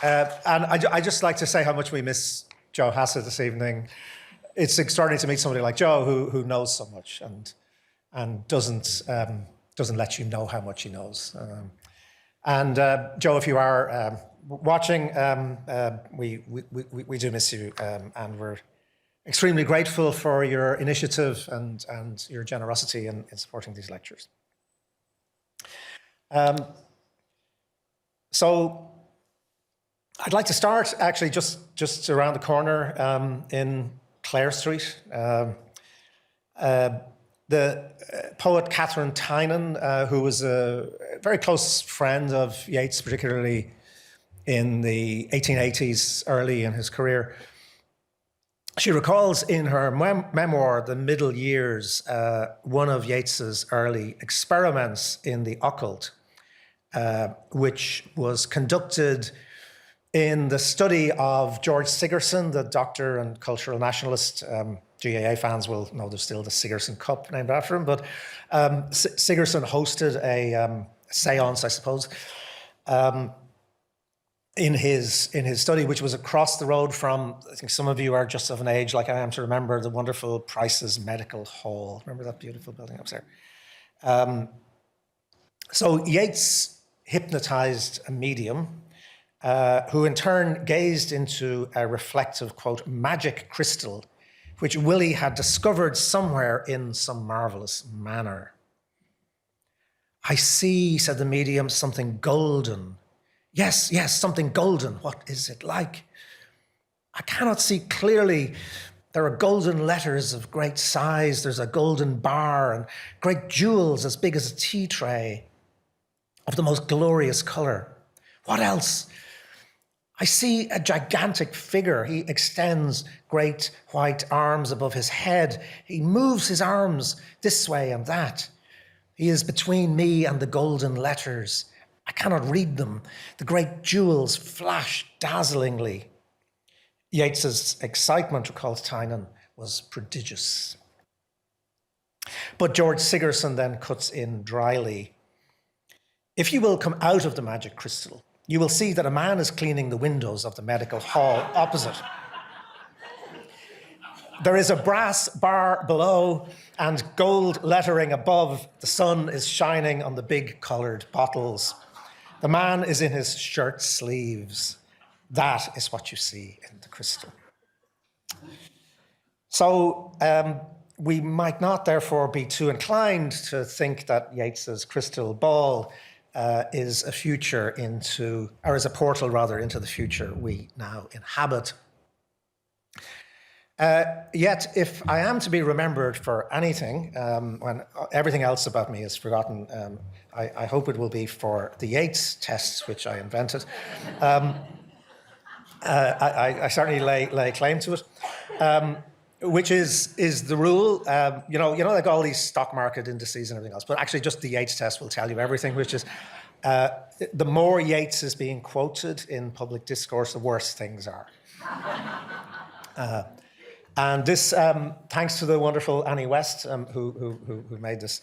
And I just like to say how much we miss Joe Hassett this evening. It's extraordinary to meet somebody like Joe who knows so much and doesn't let you know how much he knows. Joe, if you are watching, we do miss you, and we're extremely grateful for your initiative and your generosity in supporting these lectures. So I'd like to start actually just around the corner in Clare Street. The poet Catherine Tynan, who was a very close friend of Yeats, particularly in the 1880s, early in his career, she recalls in her memoir, The Middle Years, one of Yeats's early experiments in the occult, which was conducted in the study of George Sigerson, the doctor and cultural nationalist. GAA fans will know there's still the Sigerson Cup named after him, but Sigerson hosted a seance, I suppose, in his study, which was across the road from, I think some of you are just of an age like I am to remember, the wonderful Price's Medical Hall. Remember that beautiful building upstairs? So Yeats hypnotized a medium who in turn gazed into a reflective, quote, magic crystal, which Willie had discovered somewhere in some marvelous manner. "I see," said the medium, "something golden. Yes, something golden. What is it like? I cannot see clearly. There are golden letters of great size. There's a golden bar and great jewels as big as a tea tray of the most glorious color. What else? I see a gigantic figure. He extends great white arms above his head. He moves his arms this way and that. He is between me and the golden letters. I cannot read them. The great jewels flash dazzlingly." Yeats's excitement, recalls Tynan, was prodigious. But George Sigerson then cuts in dryly. "If you will come out of the magic crystal, you will see that a man is cleaning the windows of the medical hall opposite. There is a brass bar below and gold lettering above. The sun is shining on the big coloured bottles. The man is in his shirt sleeves. That is what you see in the crystal." So we might not therefore be too inclined to think that Yeats's crystal ball is a future into, or is a portal rather, into the future we now inhabit. Yet, if I am to be remembered for anything, when everything else about me is forgotten, I hope it will be for the Yeats tests, which I invented. I certainly lay claim to it, which is the rule. You know, like all these stock market indices and everything else, but actually just the Yeats test will tell you everything, which is the more Yeats is being quoted in public discourse, the worse things are. And this, thanks to the wonderful Annie West, who made this.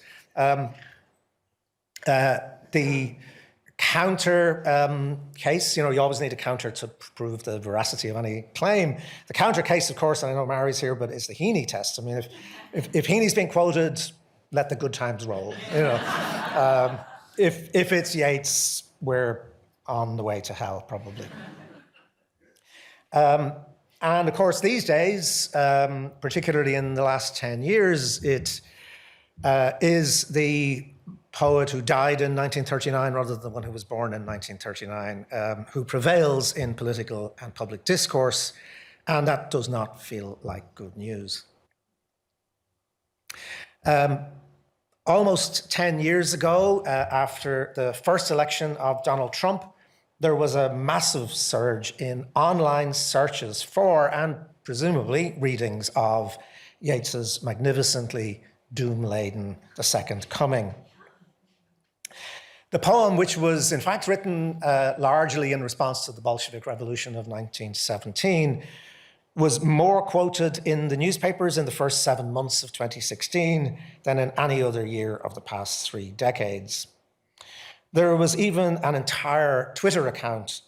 The counter case, you always need a counter to prove the veracity of any claim. The counter case, of course, and I know Mary's here, but it's the Heaney test. I mean, if Heaney's being quoted, let the good times roll. If it's Yeats, we're on the way to hell, probably. And of course, these days, particularly in the last 10 years, it is the poet who died in 1939 rather than the one who was born in 1939 who prevails in political and public discourse, and that does not feel like good news. Almost 10 years ago, after the first election of Donald Trump, there was a massive surge in online searches for, and presumably readings of, Yeats's magnificently doom-laden The Second Coming. The poem, which was in fact written largely in response to the Bolshevik Revolution of 1917, was more quoted in the newspapers in the first 7 months of 2016 than in any other year of the past 3 decades. There was even an entire Twitter account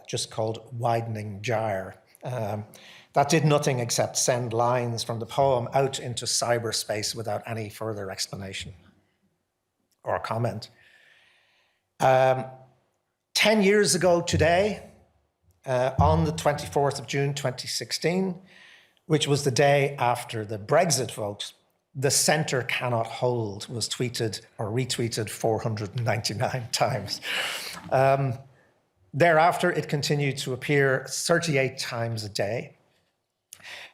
just called Widening Gyre that did nothing except send lines from the poem out into cyberspace without any further explanation or comment. 10 years ago today, on the 24th of June 2016, which was the day after the Brexit vote, "The centre cannot hold" was tweeted or retweeted 499 times. Thereafter, it continued to appear 38 times a day.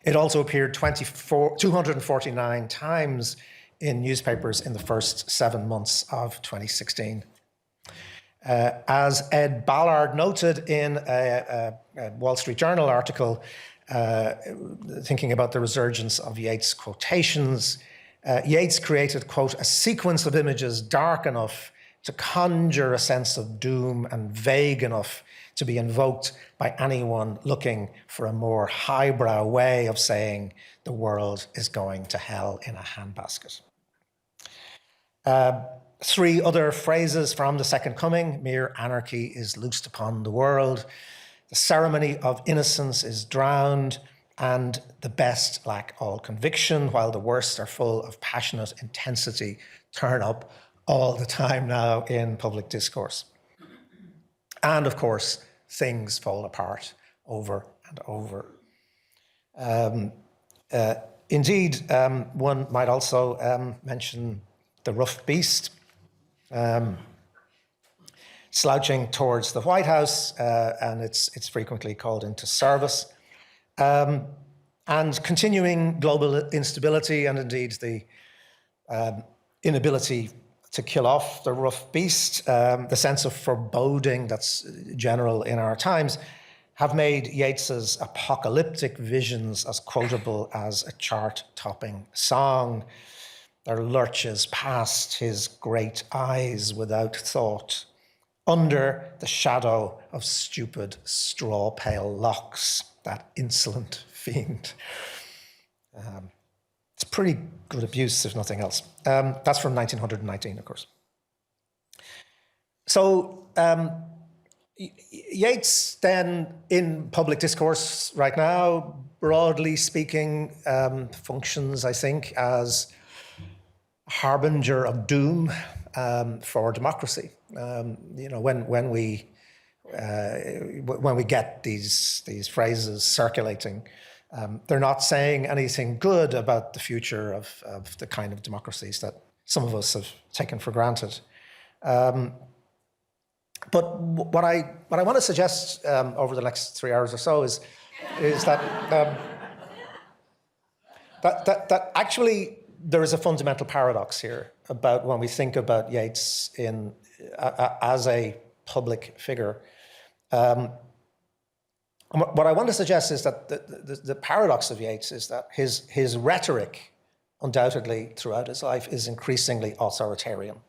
It also appeared 249 times in newspapers in the first 7 months of 2016. As Ed Ballard noted in a Wall Street Journal article, thinking about the resurgence of Yeats' quotations, Yeats created, quote, "a sequence of images dark enough to conjure a sense of doom and vague enough to be invoked by anyone looking for a more highbrow way of saying the world is going to hell in a handbasket." 3 other phrases from the Second Coming: "Mere anarchy is loosed upon the world," "the ceremony of innocence is drowned," and "the best lack all conviction, while the worst are full of passionate intensity," turn up all the time now in public discourse. And of course, things fall apart over and over. Indeed, one might also mention the rough beast slouching towards the White House, and it's frequently called into service. And continuing global instability, and indeed the inability to kill off the rough beast, the sense of foreboding that's general in our times, have made Yeats's apocalyptic visions as quotable as a chart-topping song. There lurches past his great eyes without thought, under the shadow of stupid straw-pale locks, that insolent fiend. It's pretty good abuse, if nothing else. That's from 1919, of course. So Yeats then, in public discourse right now, broadly speaking, functions, I think, as a harbinger of doom for democracy. When we get these phrases circulating, they're not saying anything good about the future of the kind of democracies that some of us have taken for granted. But what I want to suggest over the next 3 hours or so is that that actually there is a fundamental paradox here about when we think about Yeats as a public figure. What I want to suggest is that the paradox of Yeats is that his rhetoric, undoubtedly throughout his life, is increasingly authoritarian.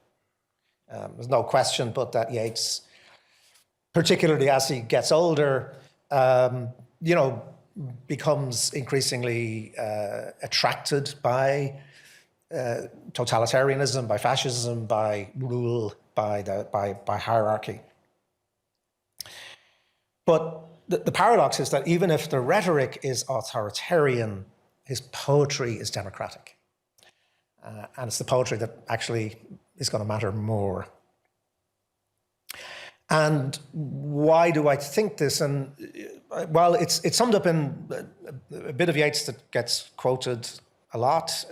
There's no question but that Yeats, particularly as he gets older, becomes increasingly attracted by totalitarianism, by fascism, by rule, by hierarchy. But the paradox is that even if the rhetoric is authoritarian, his poetry is democratic. And it's the poetry that actually is going to matter more. And why do I think this? And well, it's summed up in a bit of Yeats that gets quoted a lot,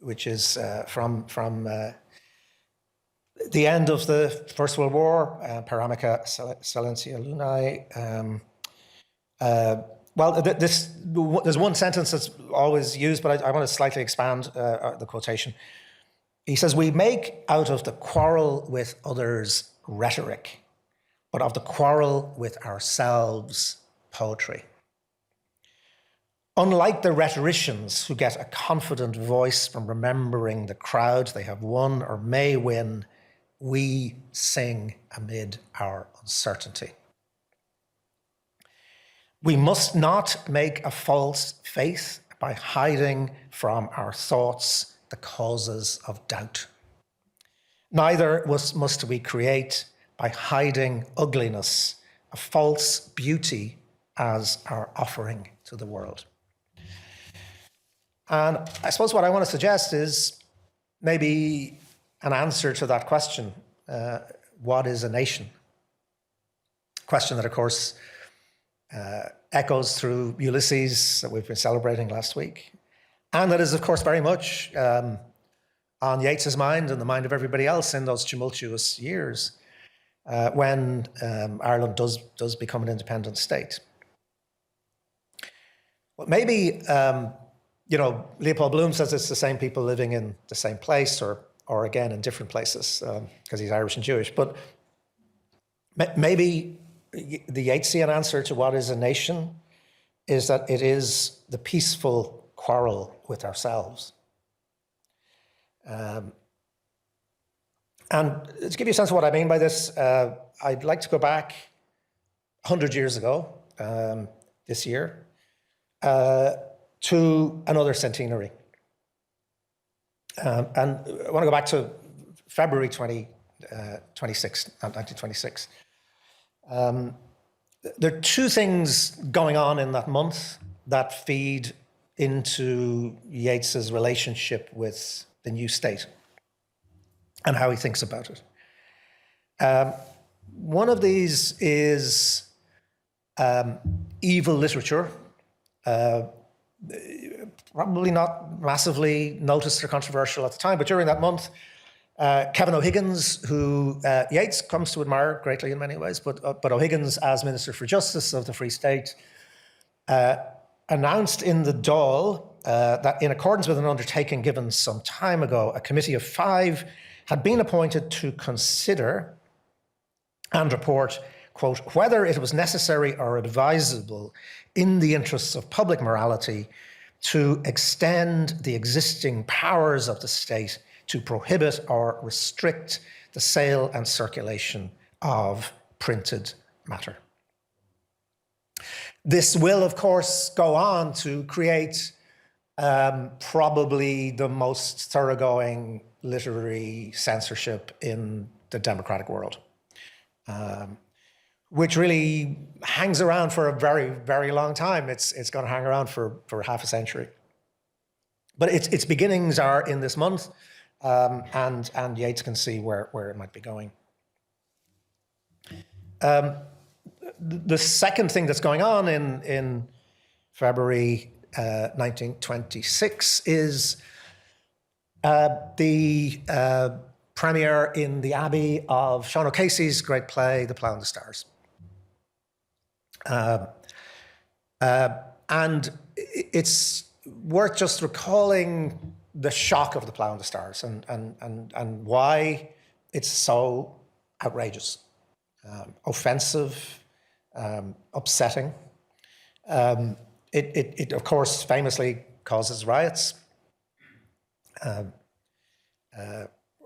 which is from the end of the First World War, Per amica silentia lunae. There's one sentence that's always used, but I want to slightly expand the quotation. He says, "We make out of the quarrel with others rhetoric, but of the quarrel with ourselves poetry. Unlike the rhetoricians who get a confident voice from remembering the crowd they have won or may win, we sing amid our uncertainty. We must not make a false faith by hiding from our thoughts the causes of doubt. Neither must we create by hiding ugliness, a false beauty as our offering to the world. And I suppose what I want to suggest is maybe an answer to that question, what is a nation? Question that, of course, echoes through Ulysses that we've been celebrating last week. And that is, of course, very much on Yeats's mind and the mind of everybody else in those tumultuous years when Ireland does become an independent state. Well, maybe, Leopold Bloom says it's the same people living in the same place or again, in different places because he's Irish and Jewish. But maybe the Yeatsian answer to what is a nation is that it is the peaceful quarrel with ourselves. And to give you a sense of what I mean by this, I'd like to go back 100 years ago, this year, to another centenary. And I want to go back to February 1926. There are two things going on in that month that feed into Yeats's relationship with the new state and how he thinks about it. One of these is evil literature, probably not massively noticed or controversial at the time, but during that month, Kevin O'Higgins, who Yeats comes to admire greatly in many ways, but O'Higgins, as Minister for Justice of the Free State, announced in the Dáil that in accordance with an undertaking given some time ago, a committee of 5 had been appointed to consider and report, quote, whether it was necessary or advisable in the interests of public morality to extend the existing powers of the state to prohibit or restrict the sale and circulation of printed matter. This will, of course, go on to create probably the most thoroughgoing literary censorship in the democratic world, which really hangs around for a very, very long time. It's going to hang around for half a century. But its beginnings are in this month, and Yeats can see where it might be going. The second thing that's going on in February 1926 is the premiere in the Abbey of Sean O'Casey's great play, The Plough and the Stars. And it's worth just recalling the shock of The Plough and the Stars and why it's so outrageous, offensive, upsetting. It of course famously causes riots.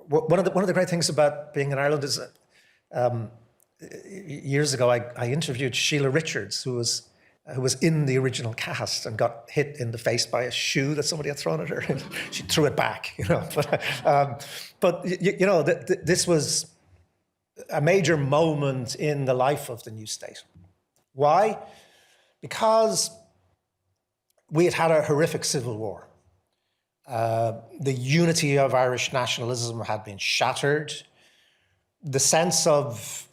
One of the great things about being in Ireland is that years ago I interviewed Sheila Richards, who was in the original cast and got hit in the face by a shoe that somebody had thrown at her, and she threw it back. But this was a major moment in the life of the new state. Why? Because we had had a horrific civil war. The unity of Irish nationalism had been shattered. The sense of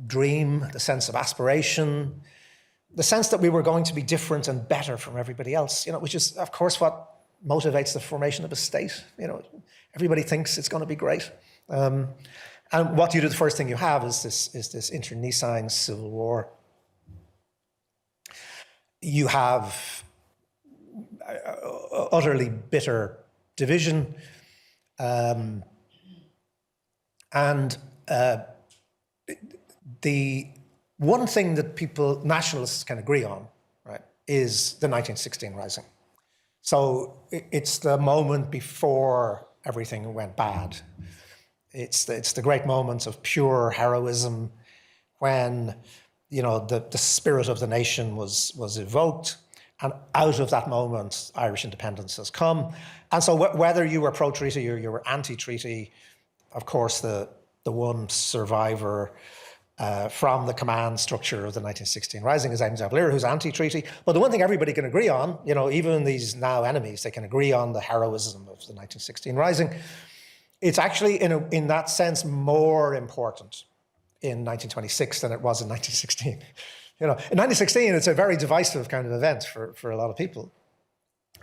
dream, the sense of aspiration, the sense that we were going to be different and better from everybody else, which is, of course, what motivates the formation of a state. Everybody thinks it's going to be great. And what you do, the first thing you have is this internecine civil war. You have utterly bitter division, and the one thing that nationalists can agree on, right, is the 1916 Rising. So it's the moment before everything went bad. It's the great moments of pure heroism when the spirit of the nation was evoked, and out of that moment, Irish independence has come. And so whether you were pro-treaty or you were anti-treaty, of course, the one survivor from the command structure of the 1916 Rising is Eng Javlir, who's anti-treaty. But the one thing everybody can agree on, even these now enemies, they can agree on the heroism of the 1916 Rising. It's actually, in that sense, more important in 1926 than it was in 1916. In 1916, it's a very divisive kind of event for a lot of people.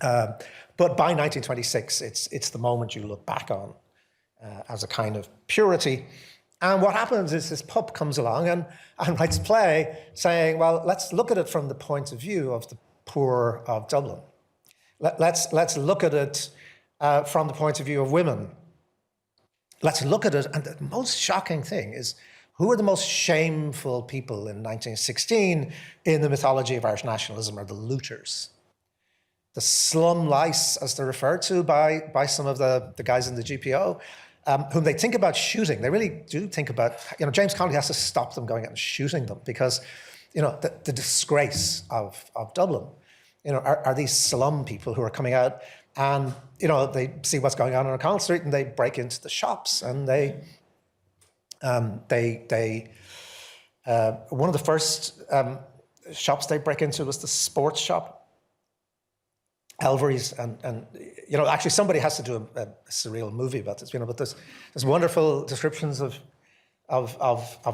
But by 1926, it's the moment you look back on as a kind of purity. And what happens is this pup comes along and writes a play saying, well, let's look at it from the point of view of the poor of Dublin. Let's look at it from the point of view of women. Let's look at it, and the most shocking thing is, who are the most shameful people in 1916 in the mythology of Irish nationalism are the looters. The slum lice, as they're referred to by some of the guys in the GPO, whom they think about shooting. They really do think about, James Connolly has to stop them going out and shooting them because, the disgrace of Dublin, are these slum people who are coming out and, they see what's going on O'Connell Street and they break into the shops and one of the first shops they break into was the sports shop, Elvery's, and actually somebody has to do a surreal movie about this, but there's wonderful descriptions of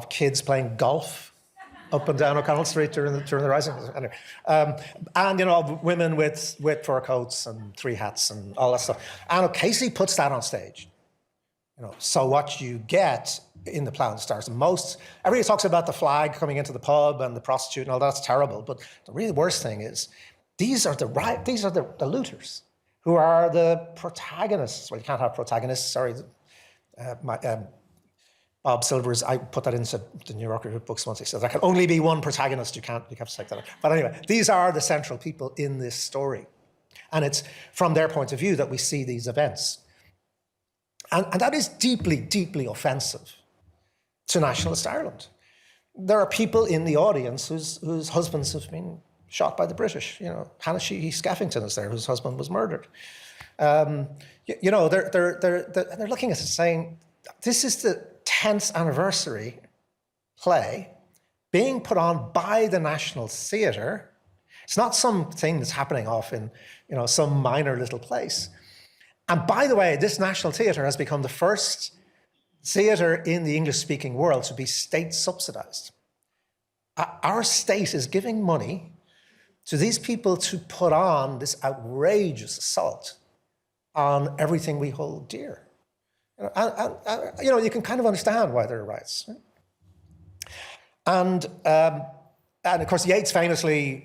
kids playing golf up and down O'Connell Street during the Rising. Anyway, and women with fur coats and three hats and all that stuff. And Casey puts that on stage. So what you get in the Plough and Stars, everybody talks about the flag coming into the pub and the prostitute and all that's terrible, but the really worst thing is these are the looters who are the protagonists. Well, you can't have protagonists. Sorry, Bob Silvers. I put that into the New Yorker books once. He said there can only be one protagonist. You have to take that out. But anyway, these are the central people in this story, and it's from their point of view that we see these events, and that is deeply, deeply offensive to nationalist Ireland. There are people in the audience whose husbands have been shot by the British. Hannah Sheehy Skeffington is there, whose husband was murdered. They're looking at it saying, this is the 10th anniversary play being put on by the National Theatre. It's not something that's happening off in some minor little place. And by the way, this National Theatre has become the first theatre in the English-speaking world to be state subsidized. Our state is giving money to these people to put on this outrageous assault on everything we hold dear. You can kind of understand why there are riots. Right? And of course, Yeats famously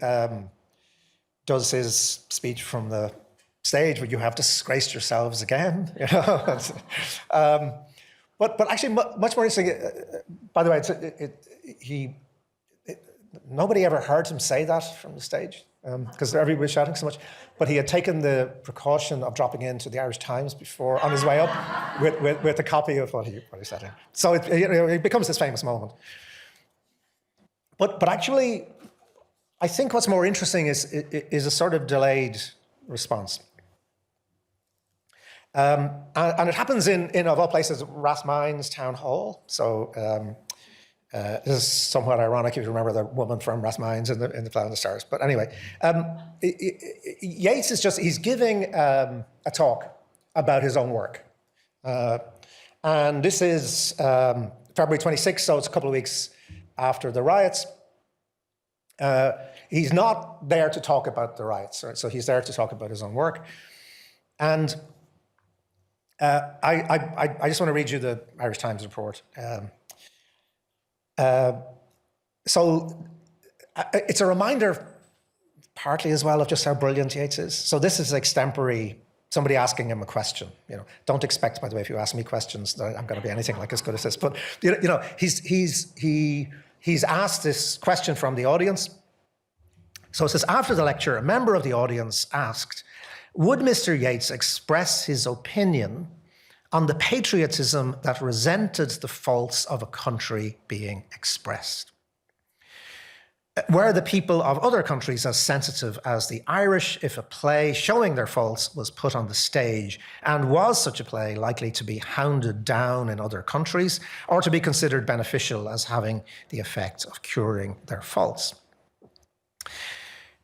does his speech from the stage where you have disgraced yourselves again. But actually, much more interesting. By the way, nobody ever heard him say that from the stage because everybody was shouting so much. But he had taken the precaution of dropping into the Irish Times before on his way up with a copy of what he said. So it becomes this famous moment. But actually, I think what's more interesting is a sort of delayed response. And it happens in of all places, Rathmines Town Hall. So this is somewhat ironic if you remember the woman from Rathmines in the Plough and the Stars. But anyway, Yeats he's giving a talk about his own work. And this is February 26th, so it's a couple of weeks after the riots. He's not there to talk about the riots, right? So he's there to talk about his own work. And I just want to read you the Irish Times report. So it's a reminder, partly as well, of just how brilliant Yeats is. So this is extempore, somebody asking him a question. Don't expect, by the way, if you ask me questions, that I'm going to be anything like as good as this. But he's asked this question from the audience. So it says, after the lecture, a member of the audience asked, would Mr. Yeats express his opinion on the patriotism that resented the faults of a country being expressed? Were the people of other countries as sensitive as the Irish if a play showing their faults was put on the stage? And was such a play likely to be hounded down in other countries or to be considered beneficial as having the effect of curing their faults?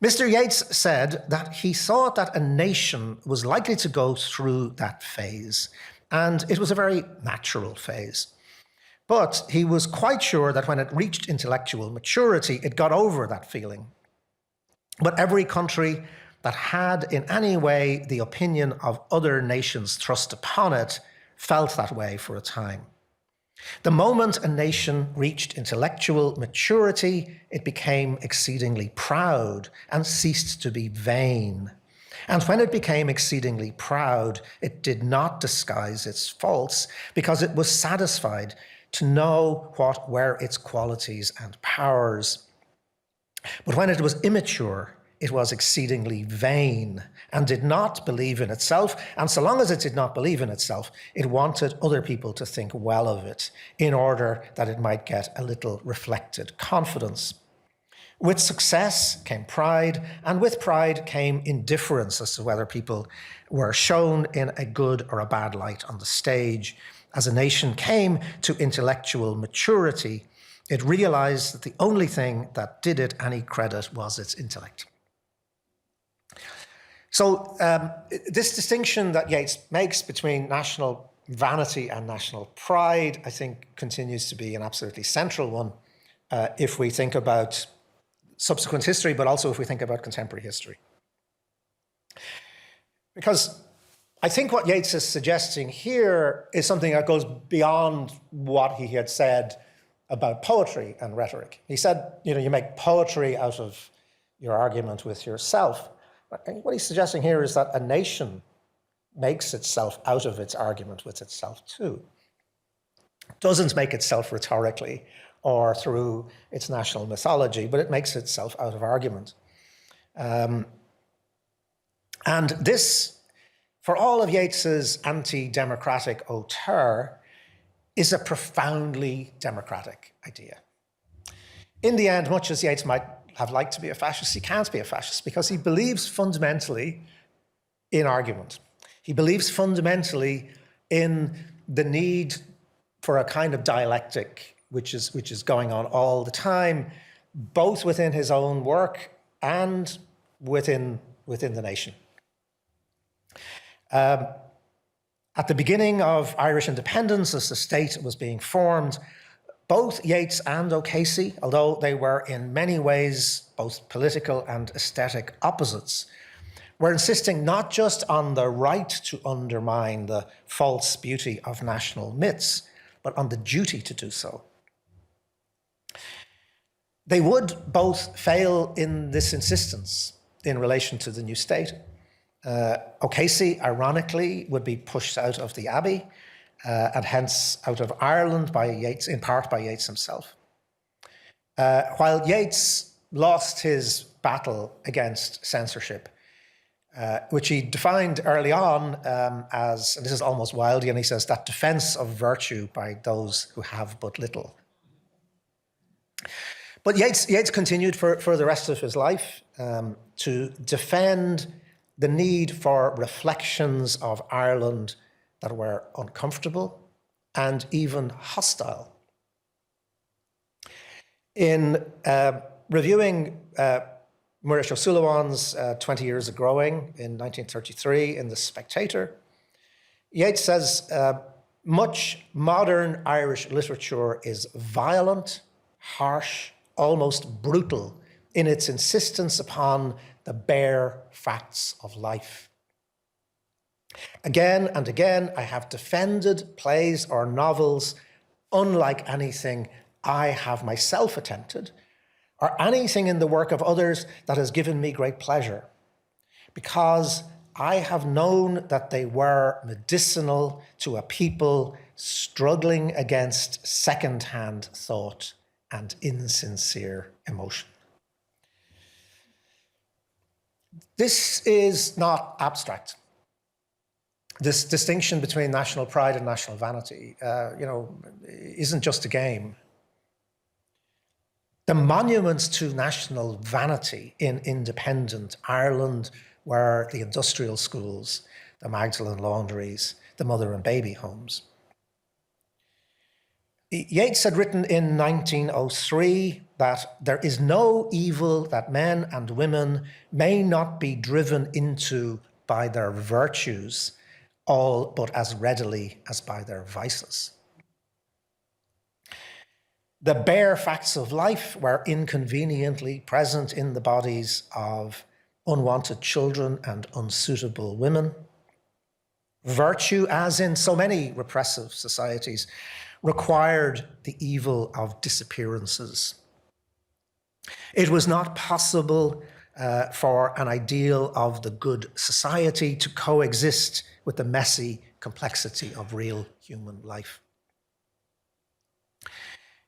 Mr. Yeats said that he thought that a nation was likely to go through that phase, and it was a very natural phase. But he was quite sure that when it reached intellectual maturity, it got over that feeling. But every country that had in any way the opinion of other nations thrust upon it felt that way for a time. The moment a nation reached intellectual maturity, it became exceedingly proud and ceased to be vain. And when it became exceedingly proud, it did not disguise its faults because it was satisfied to know what were its qualities and powers. But when it was immature, it was exceedingly vain and did not believe in itself. And so long as it did not believe in itself, it wanted other people to think well of it in order that it might get a little reflected confidence. With success came pride, and with pride came indifference as to whether people were shown in a good or a bad light on the stage. As a nation came to intellectual maturity, it realized that the only thing that did it any credit was its intellect. So this distinction that Yeats makes between national vanity and national pride, I think, continues to be an absolutely central one if we think about subsequent history, but also if we think about contemporary history. Because I think what Yeats is suggesting here is something that goes beyond what he had said about poetry and rhetoric. He said, you make poetry out of your argument with yourself. What he's suggesting here is that a nation makes itself out of its argument with itself too. It doesn't make itself rhetorically or through its national mythology, but it makes itself out of argument. And this, for all of Yeats's anti-democratic hauteur, is a profoundly democratic idea. In the end, much as Yeats might have liked to be a fascist, he can't be a fascist because he believes fundamentally in argument. He believes fundamentally in the need for a kind of dialectic which is going on all the time, both within his own work and within the nation. At the beginning of Irish independence, as the state was being formed, both Yeats and O'Casey, although they were in many ways both political and aesthetic opposites, were insisting not just on the right to undermine the false beauty of national myths, but on the duty to do so. They would both fail in this insistence in relation to the new state. O'Casey, ironically, would be pushed out of the Abbey and hence out of Ireland by Yeats, in part by Yeats himself. While Yeats lost his battle against censorship, which he defined early on as, and this is almost Wildean, he says, that defense of virtue by those who have but little. But Yeats continued for the rest of his life to defend the need for reflections of Ireland that were uncomfortable and even hostile. In reviewing Murish O'Sullivan's 20 Years of Growing in 1933 in The Spectator, Yeats says, much modern Irish literature is violent, harsh, almost brutal in its insistence upon the bare facts of life. Again and again, I have defended plays or novels unlike anything I have myself attempted, or anything in the work of others that has given me great pleasure, because I have known that they were medicinal to a people struggling against second-hand thought and insincere emotion. This is not abstract. This distinction between national pride and national vanity, isn't just a game. The monuments to national vanity in independent Ireland were the industrial schools, the Magdalen laundries, the mother and baby homes. Yeats had written in 1903 that there is no evil that men and women may not be driven into by their virtues, all but as readily as by their vices. The bare facts of life were inconveniently present in the bodies of unwanted children and unsuitable women. Virtue, as in so many repressive societies, required the evil of disappearances. It was not possible for an ideal of the good society to coexist with the messy complexity of real human life.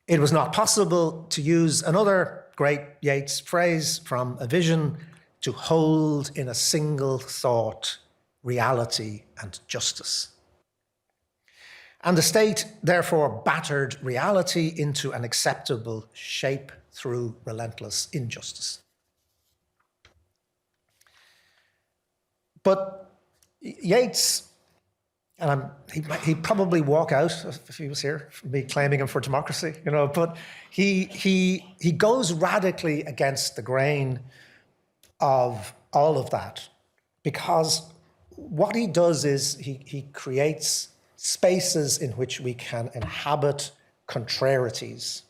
It was not possible, to use another great Yeats phrase from A Vision, to hold in a single thought reality and justice. And the state therefore battered reality into an acceptable shape through relentless injustice. But Yeats, and he'd probably walk out if he was here, me claiming him for democracy, but he goes radically against the grain of all of that, because what he does is he creates spaces in which we can inhabit contrarieties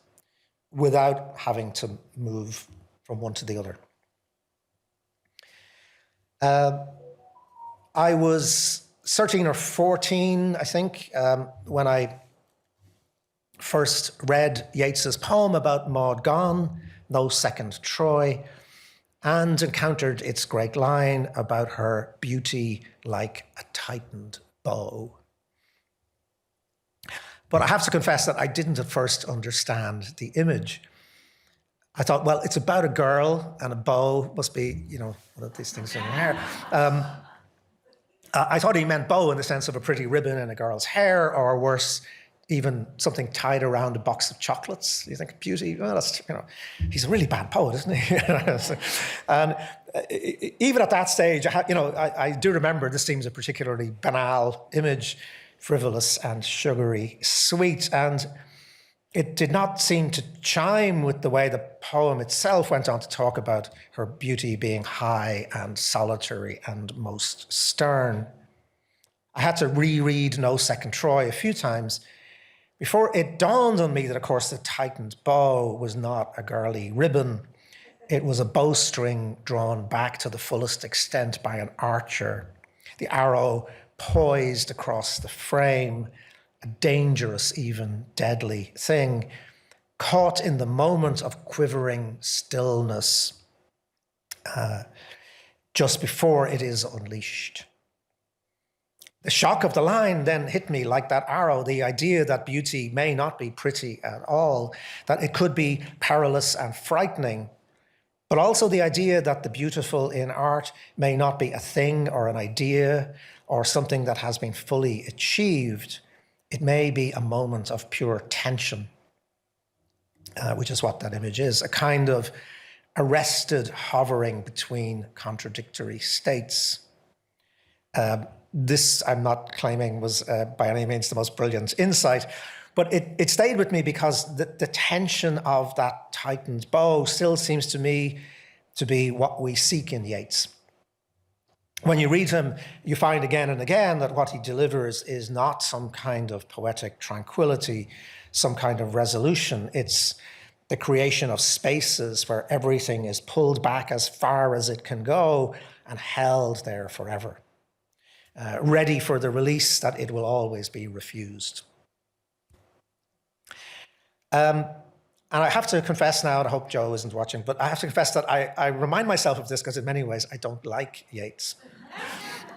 without having to move from one to the other. I was 13 or 14, I think, when I first read Yeats's poem about Maud Gonne, No Second Troy, and encountered its great line about her beauty like a tightened bow. But I have to confess that I didn't at first understand the image. I thought, well, it's about a girl and a bow, must be, one of these things in her hair. I thought he meant bow in the sense of a pretty ribbon in a girl's hair, or worse, even something tied around a box of chocolates. You think beauty, well, that's, he's a really bad poet, isn't he? And even at that stage, I do remember this seems a particularly banal image, frivolous and sugary sweet, and it did not seem to chime with the way the poem itself went on to talk about her beauty being high and solitary and most stern. I had to reread No Second Troy a few times before it dawned on me that, of course, the tightened bow was not a girly ribbon. It was a bowstring drawn back to the fullest extent by an archer, the arrow poised across the frame, a dangerous, even deadly thing, caught in the moment of quivering stillness just before it is unleashed. The shock of the line then hit me like that arrow, the idea that beauty may not be pretty at all, that it could be perilous and frightening, but also the idea that the beautiful in art may not be a thing or an idea or something that has been fully achieved. It may be a moment of pure tension, which is what that image is, a kind of arrested hovering between contradictory states. This, I'm not claiming, was by any means the most brilliant insight, but it stayed with me because the tension of that tightened bow still seems to me to be what we seek in Yeats. When you read him, you find again and again that what he delivers is not some kind of poetic tranquility, some kind of resolution. It's the creation of spaces where everything is pulled back as far as it can go and held there forever, ready for the release that it will always be refused. And I have to confess now, and I hope Joe isn't watching, but I have to confess that I remind myself of this because in many ways I don't like Yeats.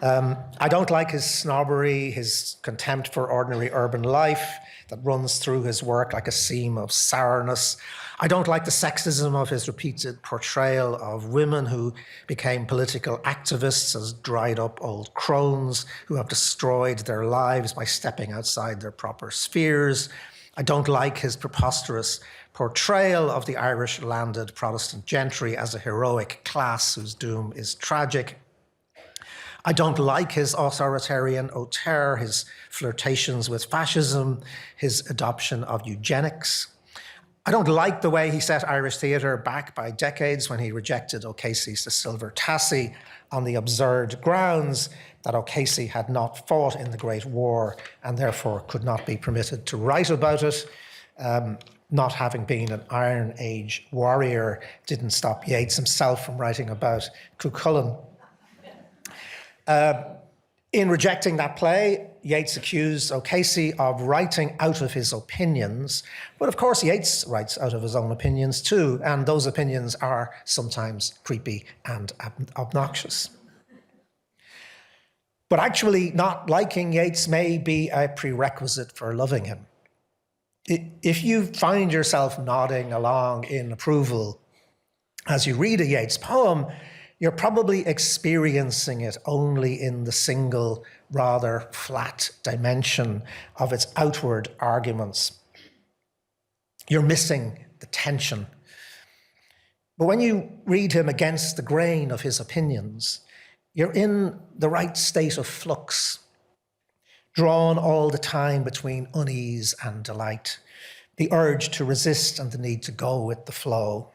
I don't like his snobbery, his contempt for ordinary urban life that runs through his work like a seam of sourness. I don't like the sexism of his repeated portrayal of women who became political activists as dried up old crones who have destroyed their lives by stepping outside their proper spheres. I don't like his preposterous portrayal of the Irish landed Protestant gentry as a heroic class whose doom is tragic. I don't like his authoritarian hauteur, his flirtations with fascism, his adoption of eugenics. I don't like the way he set Irish theatre back by decades when he rejected O'Casey's The Silver Tassie on the absurd grounds that O'Casey had not fought in the Great War and therefore could not be permitted to write about it. Not having been an Iron Age warrior didn't stop Yeats himself from writing about Cuchulainn. In rejecting that play, Yeats accused O'Casey of writing out of his opinions, but of course Yeats writes out of his own opinions too, and those opinions are sometimes creepy and obnoxious. But actually, not liking Yeats may be a prerequisite for loving him. If you find yourself nodding along in approval as you read a Yeats poem, you're probably experiencing it only in the single, rather flat dimension of its outward arguments. You're missing the tension. But when you read him against the grain of his opinions, you're in the right state of flux, drawn all the time between unease and delight, the urge to resist and the need to go with the flow.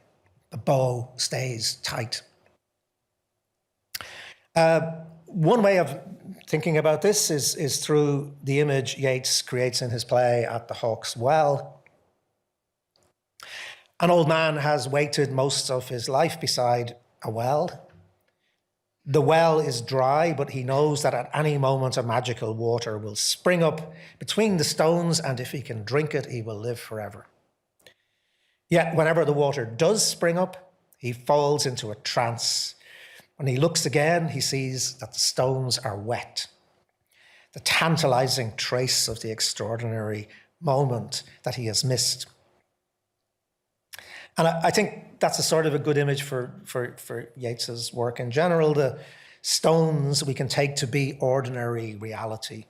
The bow stays tight. One way of thinking about this is through the image Yeats creates in his play At the Hawk's Well. An old man has waited most of his life beside a well. The well is dry, but he knows that at any moment a magical water will spring up between the stones, and if he can drink it, he will live forever. Yet whenever the water does spring up, he falls into a trance. When he looks again, he sees that the stones are wet. The tantalizing trace of the extraordinary moment that he has missed. And I think that's a sort of a good image for Yeats's work in general. The stones we can take to be ordinary reality.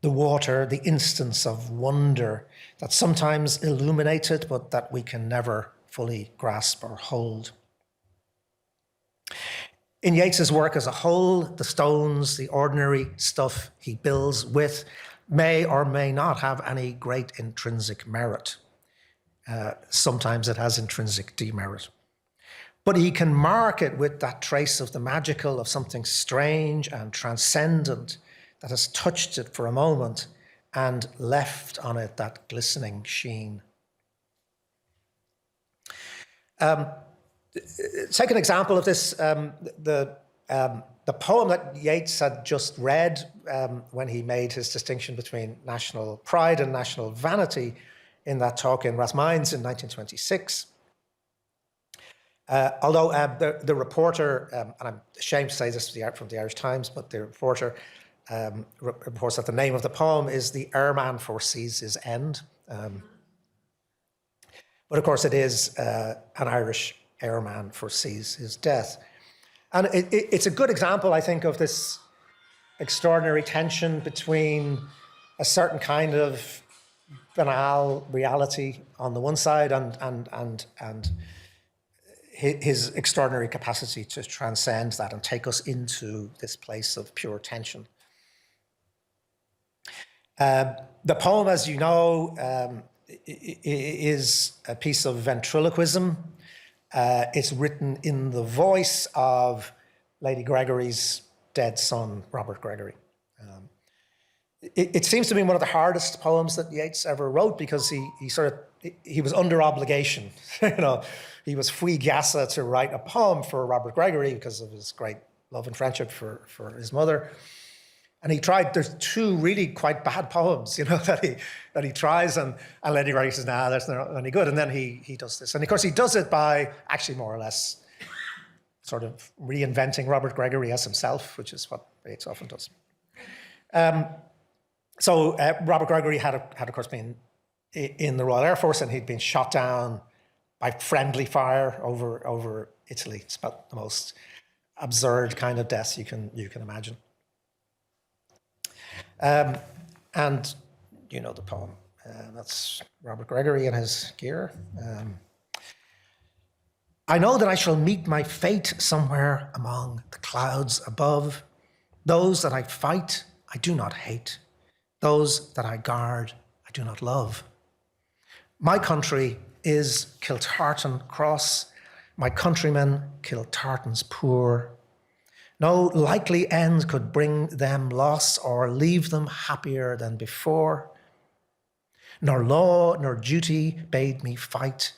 The water, the instance of wonder that's sometimes illuminated, but that we can never fully grasp or hold. In Yeats's work as a whole, the stones, the ordinary stuff he builds with, may or may not have any great intrinsic merit. Sometimes it has intrinsic demerit. But he can mark it with that trace of the magical, of something strange and transcendent that has touched it for a moment and left on it that glistening sheen. Take an example of this. The poem that Yeats had just read when he made his distinction between national pride and national vanity in that talk in Rathmines in 1926. Although the reporter, and I'm ashamed to say this from the Irish Times, but the reporter reports that the name of the poem is The Airman Foresees His End. But of course it is an Irish airman foresees his death. And it's a good example, I think, of this extraordinary tension between a certain kind of banal reality on the one side and his extraordinary capacity to transcend that and take us into this place of pure tension. The poem, as you know, is a piece of ventriloquism. It's written in the voice of Lady Gregory's dead son, Robert Gregory. It seems to be one of the hardest poems that Yeats ever wrote because he was under obligation. He was fui gassa to write a poem for Robert Gregory because of his great love and friendship for his mother. And he tried. There's two really quite bad poems, that he tries, and Lady Gregory says, "Nah, that's not any good." And then he does this, and of course he does it by actually more or less sort of reinventing Robert Gregory as himself, which is what Yeats often does. So Robert Gregory had of course been in the Royal Air Force, and he'd been shot down by friendly fire over Italy. It's about the most absurd kind of death you can imagine. And you know the poem. That's Robert Gregory in his gear. I know that I shall meet my fate somewhere among the clouds above. Those that I fight, I do not hate. Those that I guard, I do not love. My country is Kiltartan Cross. My countrymen, Kiltartan's poor. No likely end could bring them loss or leave them happier than before. Nor law nor duty bade me fight.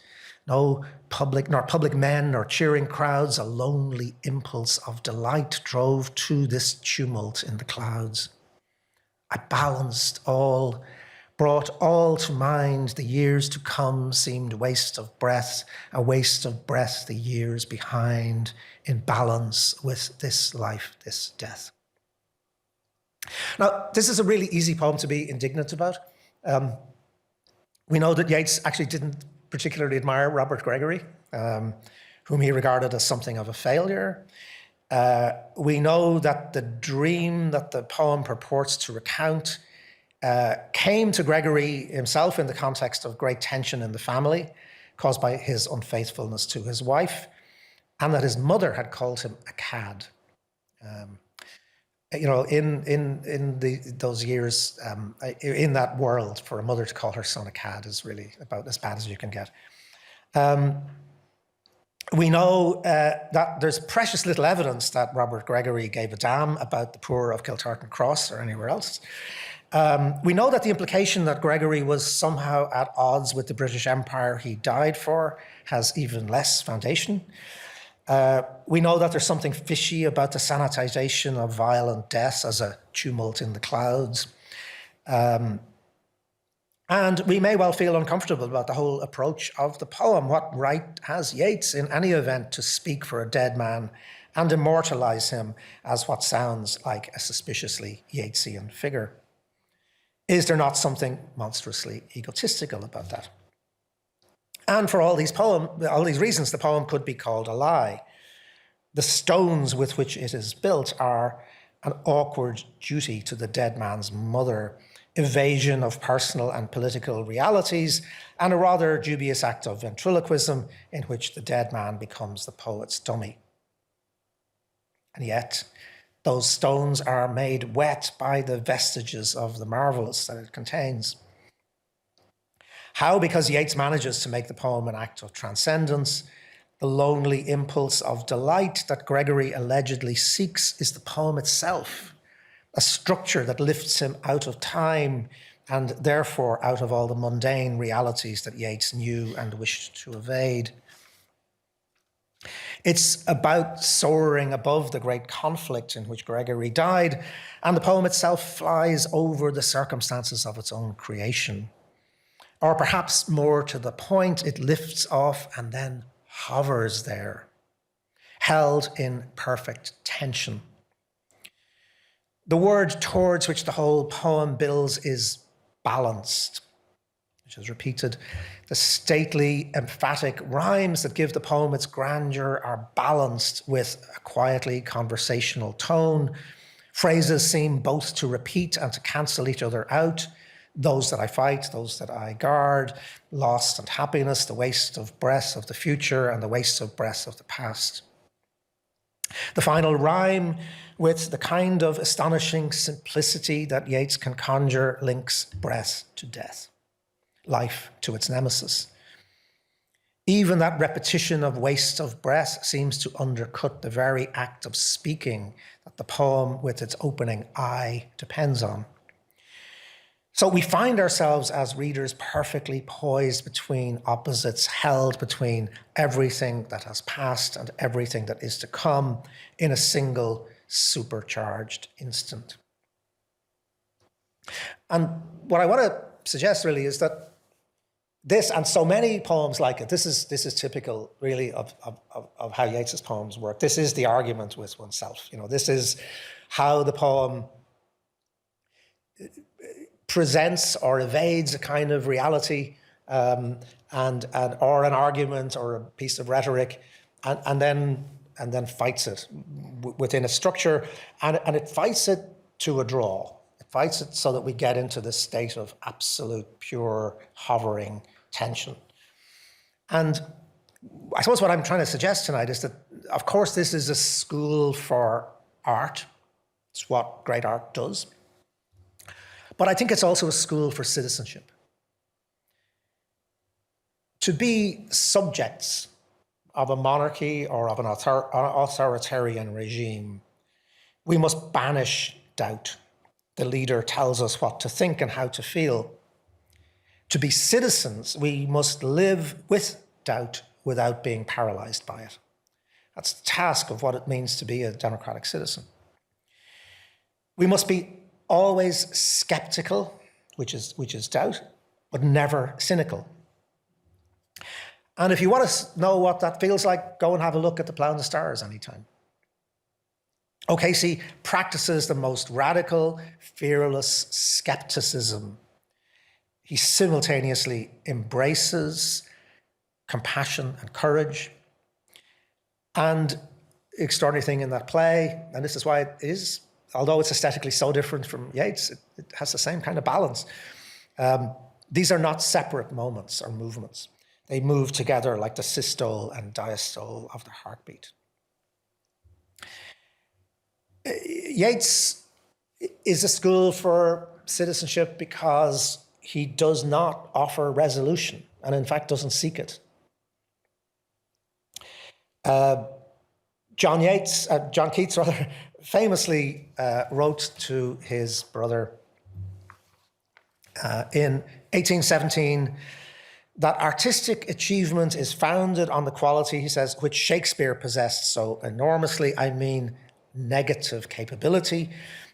Nor public men nor cheering crowds, a lonely impulse of delight drove to this tumult in the clouds. I balanced all, brought all to mind. The years to come seemed waste of breath, a waste of breath the years behind, in balance with this life, this death. Now, this is a really easy poem to be indignant about. We know that Yeats actually didn't particularly admire Robert Gregory, whom he regarded as something of a failure. We know that the dream that the poem purports to recount came to Gregory himself in the context of great tension in the family, caused by his unfaithfulness to his wife, and that his mother had called him a cad. In those years, in that world, for a mother to call her son a cad is really about as bad as you can get. We know that there's precious little evidence that Robert Gregory gave a damn about the poor of Kiltartan Cross or anywhere else. We know that the implication that Gregory was somehow at odds with the British Empire he died for has even less foundation. We know that there's something fishy about the sanitization of violent death as a tumult in the clouds. And we may well feel uncomfortable about the whole approach of the poem. What right has Yeats, in any event, to speak for a dead man and immortalize him as what sounds like a suspiciously Yeatsian figure? Is there not something monstrously egotistical about that? And for all these reasons, the poem could be called a lie. The stones with which it is built are an awkward duty to the dead man's mother, evasion of personal and political realities, and a rather dubious act of ventriloquism in which the dead man becomes the poet's dummy. And yet, those stones are made wet by the vestiges of the marvelous that it contains. How? Because Yeats manages to make the poem an act of transcendence. The lonely impulse of delight that Gregory allegedly seeks is the poem itself, a structure that lifts him out of time and therefore out of all the mundane realities that Yeats knew and wished to evade. It's about soaring above the great conflict in which Gregory died, and the poem itself flies over the circumstances of its own creation. Or perhaps more to the point, it lifts off and then hovers there, held in perfect tension. The word towards which the whole poem builds is balanced, which is repeated. The stately, emphatic rhymes that give the poem its grandeur are balanced with a quietly conversational tone. Phrases seem both to repeat and to cancel each other out. Those that I fight, those that I guard, loss and happiness, the waste of breath of the future and the waste of breath of the past. The final rhyme, with the kind of astonishing simplicity that Yeats can conjure, links breath to death, life to its nemesis. Even that repetition of waste of breath seems to undercut the very act of speaking that the poem with its opening I depends on. So we find ourselves as readers perfectly poised between opposites, held between everything that has passed and everything that is to come in a single supercharged instant. And what I want to suggest really is that this, and so many poems like it, this is typical really of how Yeats's poems work. This is the argument with oneself. This is how the poem presents or evades a kind of reality or an argument or a piece of rhetoric, and then fights it within a structure, and it fights it to a draw. It fights it so that we get into this state of absolute, pure, hovering tension. And I suppose what I'm trying to suggest tonight is that, of course, this is a school for art. It's what great art does. But I think it's also a school for citizenship. To be subjects of a monarchy or of an authoritarian regime, we must banish doubt. The leader tells us what to think and how to feel. To be citizens, we must live with doubt without being paralyzed by it. That's the task of what it means to be a democratic citizen. We must be always skeptical, which is doubt, but never cynical. And if you want to know what that feels like, go and have a look at The Plough and the Stars anytime. O'Casey practices the most radical, fearless skepticism. He simultaneously embraces compassion and courage. And the extraordinary thing in that play, and this is why it is, although it's aesthetically so different from Yeats, it has the same kind of balance. These are not separate moments or movements. They move together like the systole and diastole of the heartbeat. Yeats is a school for citizenship because he does not offer resolution, and in fact doesn't seek it. John Keats famously wrote to his brother in 1817 that artistic achievement is founded on the quality, he says, which Shakespeare possessed so enormously. I mean, negative capability.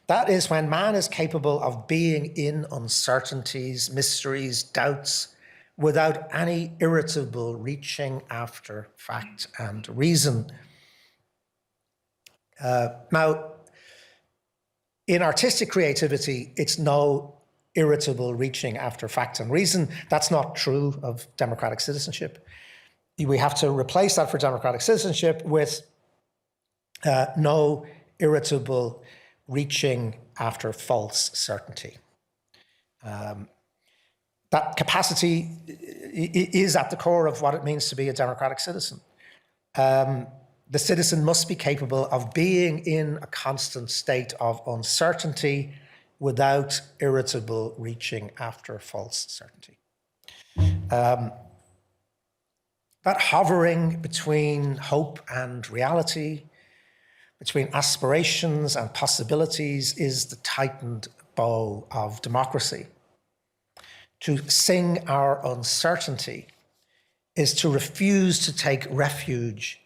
That is when man is capable of being in uncertainties, mysteries, doubts, without any irritable reaching after fact and reason. Now, in artistic creativity, it's no irritable reaching after fact and reason. That's not true of democratic citizenship. We have to replace that for democratic citizenship with no irritable reaching after false certainty. That capacity is at the core of what it means to be a democratic citizen. The citizen must be capable of being in a constant state of uncertainty without irritable reaching after false certainty. That hovering between hope and reality, between aspirations and possibilities, is the tightened bow of democracy. To sing our uncertainty is to refuse to take refuge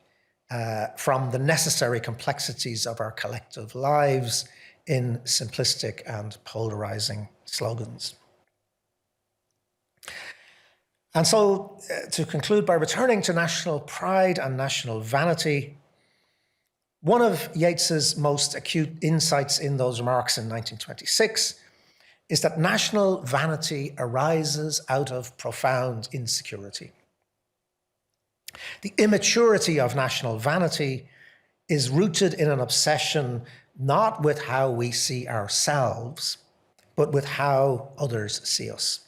from the necessary complexities of our collective lives in simplistic and polarizing slogans. And so, to conclude by returning to national pride and national vanity, one of Yeats's most acute insights in those remarks in 1926 is that national vanity arises out of profound insecurity. The immaturity of national vanity is rooted in an obsession not with how we see ourselves, but with how others see us.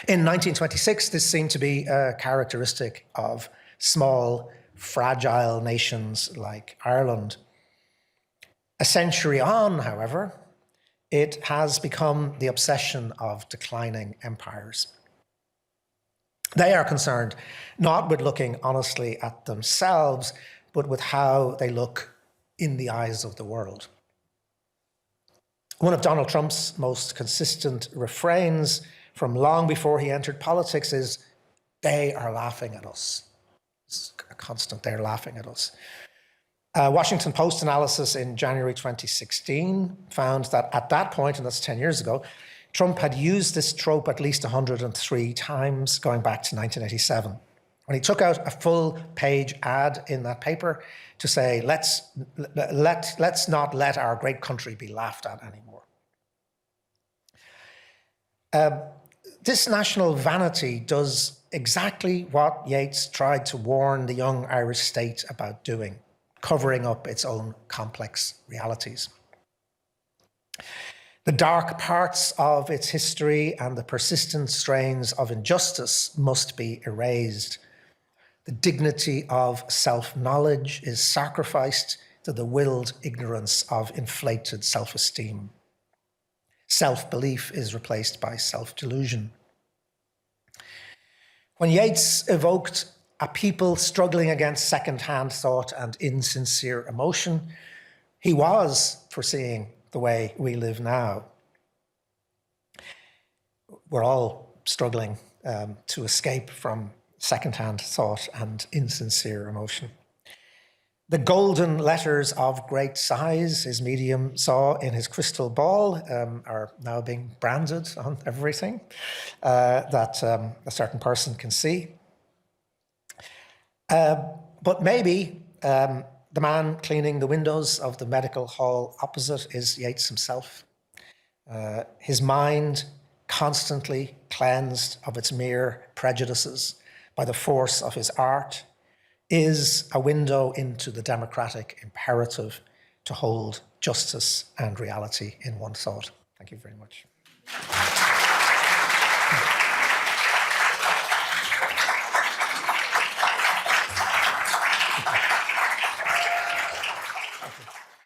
In 1926, this seemed to be a characteristic of small, fragile nations like Ireland. A century on, however, it has become the obsession of declining empires. They are concerned not with looking honestly at themselves, but with how they look in the eyes of the world. One of Donald Trump's most consistent refrains from long before he entered politics is, "They are laughing at us." It's a constant, "they're laughing at us." Washington Post analysis in January 2016 found that at that point, and that's 10 years ago, Trump had used this trope at least 103 times going back to 1987. When he took out a full-page ad in that paper to say, let's not let our great country be laughed at anymore. This national vanity does exactly what Yeats tried to warn the young Irish state about doing, covering up its own complex realities. The dark parts of its history and the persistent strains of injustice must be erased. The dignity of self-knowledge is sacrificed to the willed ignorance of inflated self-esteem. Self-belief is replaced by self-delusion. When Yeats evoked a people struggling against second-hand thought and insincere emotion, he was foreseeing the way we live now. We're all struggling to escape from second-hand thought and insincere emotion. The golden letters of great size his medium saw in his crystal ball are now being branded on everything that a certain person can see. But maybe the man cleaning the windows of the medical hall opposite is Yeats himself. His mind, constantly cleansed of its mere prejudices by the force of his art, is a window into the democratic imperative to hold justice and reality in one thought. Thank you very much.